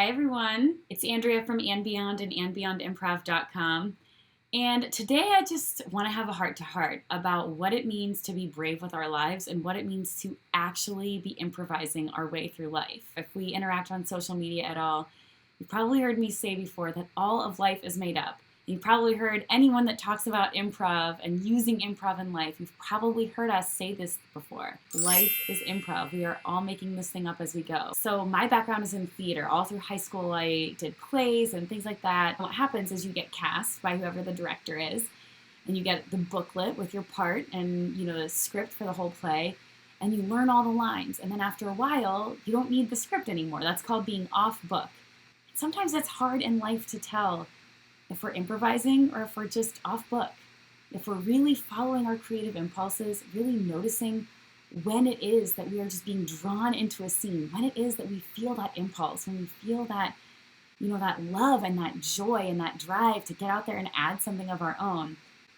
Hi everyone, it's Andrea from And Beyond and AndBeyondImprov.com. And today I just want to have a heart-to-heart about what it means to be brave with our lives and what it means to actually be improvising our way through life. If we interact on social media at all, you've probably heard me say before that all of life is made up. You've probably heard anyone that talks about improv and using improv in life, you've probably heard us say this before. Life is improv. We are all making this thing up as we go. So my background is in theater. All through high school, I did plays and things like that. What happens is you get cast by whoever the director is, and you get the booklet with your part and the script for the whole play, and you learn all the lines. And then after a while, you don't need the script anymore. That's called being off book. Sometimes it's hard in life to tell if we're improvising or if we're just off book. If we're really following our creative impulses, really noticing when it is that we are just being drawn into a scene, when it is that we feel that impulse, when we feel that, that love and that joy and that drive to get out there and add something of our own,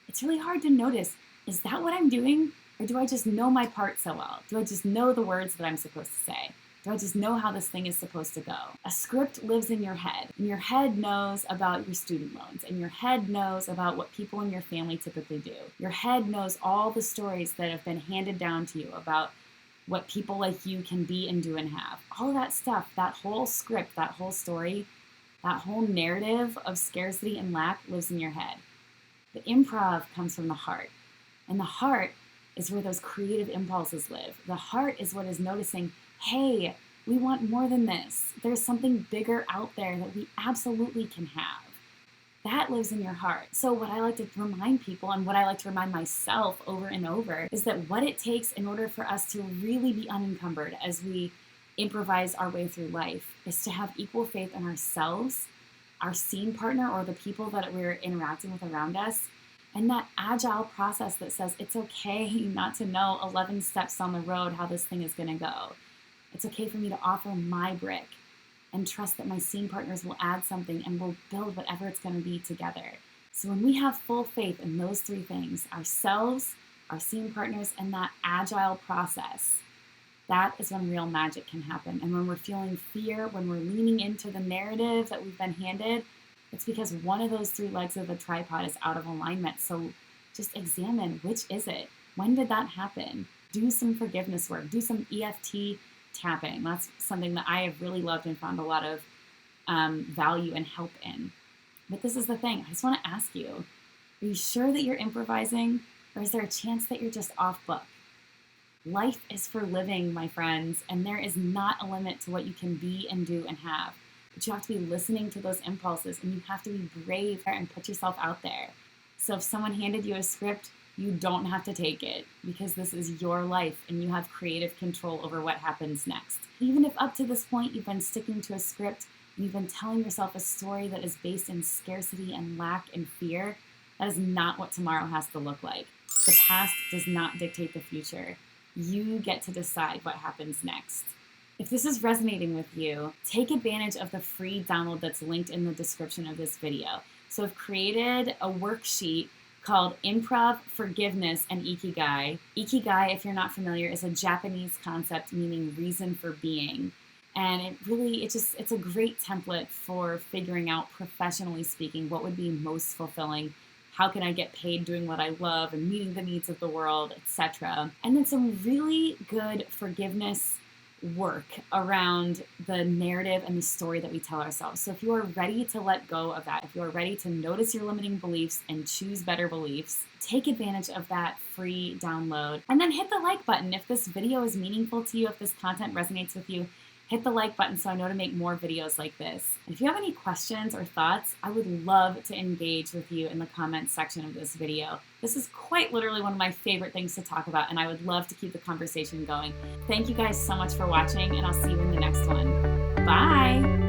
it's really hard to notice, is that what I'm doing? Or do I just know my part so well? Do I just know the words that I'm supposed to say? Do I just know how this thing is supposed to go? A script lives in your head, and your head knows about your student loans, and your head knows about what people in your family typically do. Your head knows all the stories that have been handed down to you about what people like you can be and do and have. All of that stuff, that whole script, that whole story, that whole narrative of scarcity and lack lives in your head. The improv comes from the heart, and the heart is where those creative impulses live. The heart is what is noticing, hey, we want more than this. There's something bigger out there that we absolutely can have. That lives in your heart. So what I like to remind people, and what I like to remind myself over and over, is that what it takes in order for us to really be unencumbered as we improvise our way through life is to have equal faith in ourselves, our scene partner, or the people that we're interacting with around us, and that agile process that says it's okay not to know 11 steps on the road how this thing is going to go. It's okay for me to offer my brick and trust that my scene partners will add something and we'll build whatever it's going to be together. So when we have full faith in those three things, ourselves, our scene partners, and that agile process, that is when real magic can happen. And when we're feeling fear, when we're leaning into the narrative that we've been handed, it's because one of those three legs of the tripod is out of alignment. So just examine, which is it? When did that happen? Do some forgiveness work. Do some EFT tapping. That's something that I have really loved and found a lot of value and help in. But this is the thing. I just want to ask you, are you sure that you're improvising, or is there a chance that you're just off book? Life is for living, my friends, and there is not a limit to what you can be and do and have. But you have to be listening to those impulses, and you have to be brave and put yourself out there. So if someone handed you a script, you don't have to take it, because this is your life and you have creative control over what happens next. Even if up to this point you've been sticking to a script and you've been telling yourself a story that is based in scarcity and lack and fear, that is not what tomorrow has to look like. The past does not dictate the future. You get to decide what happens next. If this is resonating with you, take advantage of the free download that's linked in the description of this video. So I've created a worksheet called Improv, Forgiveness, and Ikigai. Ikigai, if you're not familiar, is a Japanese concept meaning reason for being. And it's a great template for figuring out, professionally speaking, what would be most fulfilling. How can I get paid doing what I love and meeting the needs of the world, etc. And then some really good forgiveness work around the narrative and the story that we tell ourselves. So if you are ready to let go of that, if you are ready to notice your limiting beliefs and choose better beliefs, take advantage of that free download. And then hit the like button. If this video is meaningful to you, if this content resonates with you, hit the like button so I know to make more videos like this. And if you have any questions or thoughts, I would love to engage with you in the comments section of this video. This is quite literally one of my favorite things to talk about, and I would love to keep the conversation going. Thank you guys so much for watching, and I'll see you in the next one. Bye!